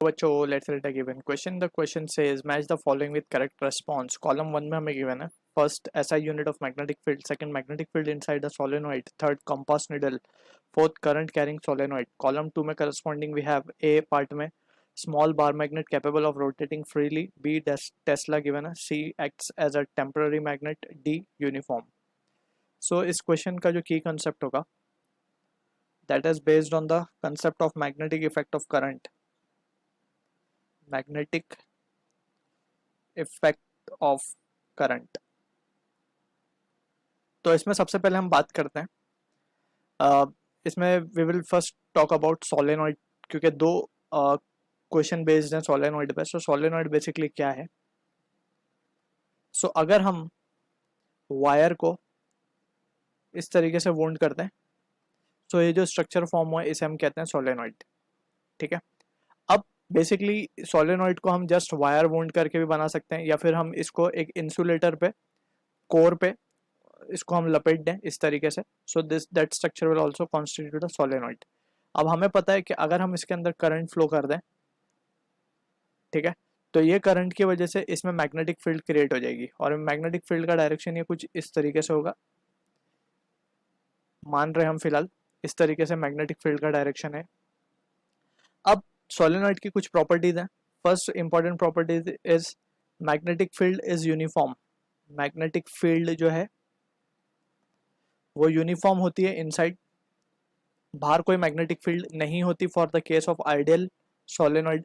बच्चों let's let a given question the question says match the following with correct response column 1 में हमें given है first SI unit of magnetic field second magnetic field inside the solenoid third compass needle fourth current carrying solenoid column 2 में corresponding we have A part में small bar magnet capable of rotating freely B tesla given है C acts as a temporary magnet D uniform so इस question का जो की concept होगा that is based on the concept of magnetic effect of current magnetic effect of current. तो इसमें सबसे पहले हम बात करते हैं इसमें we will first talk about solenoid क्योंकि दो क्वेश्चन बेस्ड हैं सोलेनोइड पे। सो सोलेनोइड बेसिकली क्या है? सो अगर हम वायर को इस तरीके से वोल्ड करते हैं तो ये जो स्ट्रक्चर फॉर्म हुआ है इसे हम कहते हैं सोलेनोइड। ठीक है, अब बेसिकली सोलेनोइड को हम जस्ट वायर वोल्ड करके भी बना सकते हैं या फिर हम इसको एक इंसुलेटर पे कोर पे इसको हम लपेट दें इस तरीके से। So this that structure will also constitute a solenoid. अब हमें पता है कि अगर हम इसके अंदर करंट फ्लो कर दें, ठीक है, तो ये करंट की वजह से इसमें मैग्नेटिक फील्ड क्रिएट हो जाएगी और मैग्नेटिक फील्ड का डायरेक्शन ये कुछ इस तरीके से होगा। मान रहे हम फिलहाल इस तरीके से मैग्नेटिक फील्ड का डायरेक्शन है। अब सोलेनोइड की कुछ प्रॉपर्टीज हैं। First important properties is magnetic field is uniform. Magnetic field जो है वो यूनिफॉर्म होती है इनसाइड, बाहर कोई मैग्नेटिक फील्ड नहीं होती for the case of ideal solenoid.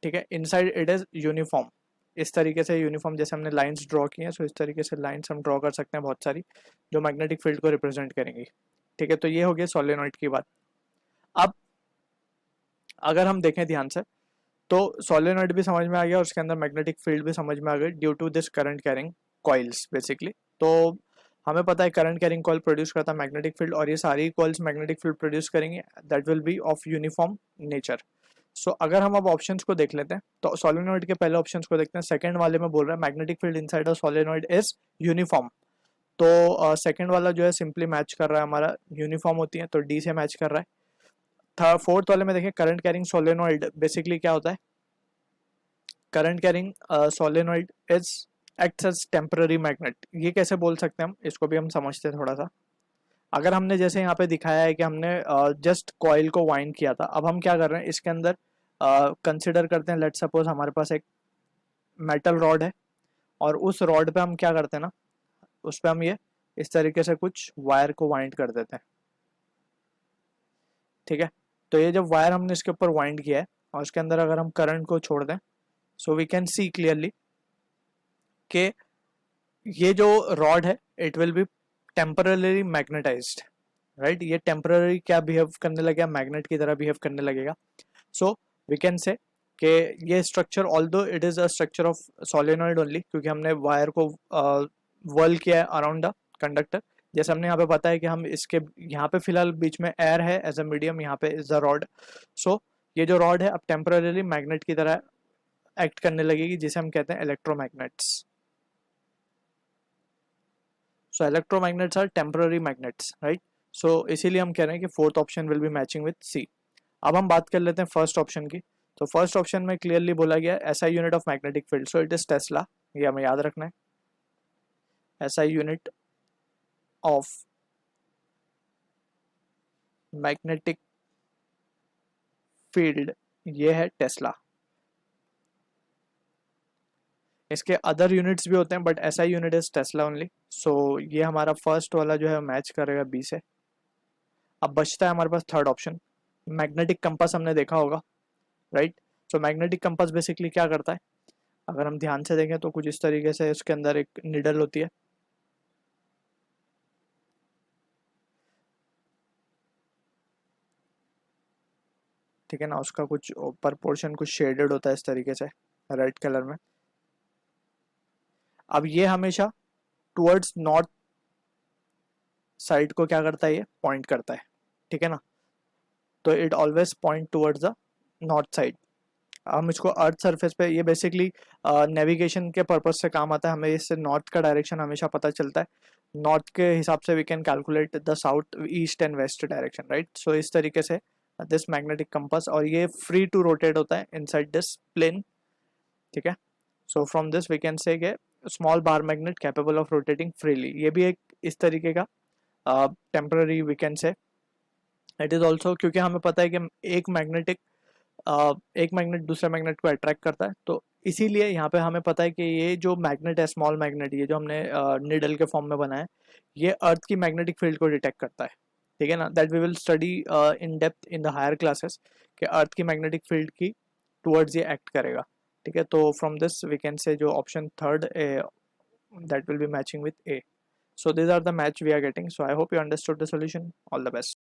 ठीक है, इनसाइड इट इज यूनिफॉर्म। इस तरीके से यूनिफॉर्म जैसे हमने लाइंस ड्रॉ की हैं, सो इस तरीके से लाइंस हम ड्रॉ कर सकते हैं बहुत सारी जो मैग्नेटिक फील्ड को रिप्रेजेंट करेंगी। ठीक है, तो ये हो गया सोलेनोइड की बात। अब अगर हम देखें ध्यान से तो सोलेनोइड भी समझ में आ गया और उसके अंदर मैग्नेटिक फील्ड भी समझ में आ गई due to this current carrying coils basically. तो हमें पता है करंट कैरिंग कॉइल प्रोड्यूस करता है मैग्नेटिक फील्ड और ये सारी कॉइल्स मैग्नेटिक फील्ड प्रोड्यूस करेंगे that will be of uniform nature. So अगर हम अब ऑप्शंस को देख लेते हैं तो सोलेनोइड के पहले ऑप्शंस को देखते हैं। सेकंड वाले में बोल रहा है magnetic field inside a solenoid is uniform. तो सेकंड वाला जो है सिंपली मैच कर रहा है, हमारा यूनिफॉर्म होती है तो डी से मैच कर रहा है। थर्ड फोर्थ वाले में देखें करंट कैरिंग सोलेनोइड बेसिकली क्या होता है? Current carrying solenoid is acts as temporary magnet. ये कैसे बोल सकते हैं हम, इसको भी हम समझते हैं थोड़ा सा। अगर हमने जैसे यहाँ पे दिखाया है कि हमने जस्ट कॉइल को वाइंड किया था, अब हम क्या कर रहे हैं इसके अंदर कंसिडर करते हैं लेट सपोज हमारे पास एक मेटल रॉड है और उस रॉड पे हम क्या करते हैं ना, उस पे हम ये इस तरीके से कुछ वायर को वाइंड कर देते हैं। ठीक है, तो ये जब वायर हमने इसके ऊपर वाइंड किया है और उसके अंदर अगर हम करंट को छोड़ दें so we can see clearly कि ये जो रॉड है it will be temporary magnetised. Right, ये टेम्पररी क्या बिहेव करने लगेगा, मैग्नेट की तरह बिहेव करने लगेगा। सो वी कैन से कि ये structure although it is a structure of solenoid only क्योंकि हमने वायर को वर्ल किया है अराउंड द कंडक्टर। जैसे हमने यहाँ पे पता है कि हम इसके यहाँ पे फिलहाल बीच में एयर है एज अ मीडियम, यहाँ पे इज द रॉड। सो ये जो रॉड है अब टेम्पररी मैग्नेट की तरह एक्ट करने लगेगी जिसे हम कहते हैं electromagnets. So electromagnets are temporary magnets, right. So इसीलिए हम कह रहे हैं कि fourth option will be matching with C. अब हम बात कर लेते हैं फर्स्ट ऑप्शन की। तो फर्स्ट ऑप्शन में क्लियरली बोला गया SI unit of magnetic field, so it is tesla. ये हमें याद रखना है, SI unit of magnetic field ये है टेस्ला। इसके अदर यूनिट्स भी होते हैं but SI unit is tesla only. So ये हमारा फर्स्ट वाला जो है मैच करेगा बी से। अब बचता है हमारे पास थर्ड ऑप्शन, मैग्नेटिक कंपास हमने देखा होगा, right. So magnetic compass basically क्या करता है, अगर हम ध्यान से देखें तो कुछ इस तरीके से इसके अंदर एक निडल होती है। ठीक है ना, उसका कुछ ऊपर पोर्शन कुछ शेडेड होता है इस तरीके से रेड कलर में। अब ये हमेशा टुवर्ड्स नॉर्थ साइड को क्या करता है, ये पॉइंट करता है। ठीक है ना, तो it always point towards the north side. हम इसको अर्थ सरफेस पे, ये बेसिकली नेविगेशन के पर्पज से काम आता है, हमें इससे नॉर्थ का डायरेक्शन हमेशा पता चलता है। नॉर्थ के हिसाब से we can calculate the south east and west direction, right. So इस तरीके से दिस मैग्नेटिक कंपास, और ये फ्री टू रोटेट होता है इनसाइड दिस प्लेन, ठीक है। So from this we can say small bar magnet capable of rotating freely, ये भी एक इस तरीके का temporary we can say. It is also, क्योंकि हमें पता है कि एक मैग्नेट दूसरे मैग्नेट को अट्रैक्ट करता है, तो इसीलिए यहाँ पे हमें पता है कि ये जो मैग्नेट है, स्मॉल मैग्नेट, ये जो हमने निडल के फॉर्म में बनाया है, ये अर्थ की मैग्नेटिक फील्ड को डिटेक्ट करता है, ठीक है ना। That we will study in depth in the higher classes, कि अर्थ की मैग्नेटिक फील्ड की टुवर्ड्स ये एक्ट करेगा, ठीक है। तो फ्रॉम दिस वी कैन से जो option third that will be matching with A. So these are the match we are getting. So I hope you understood the solution. All the best.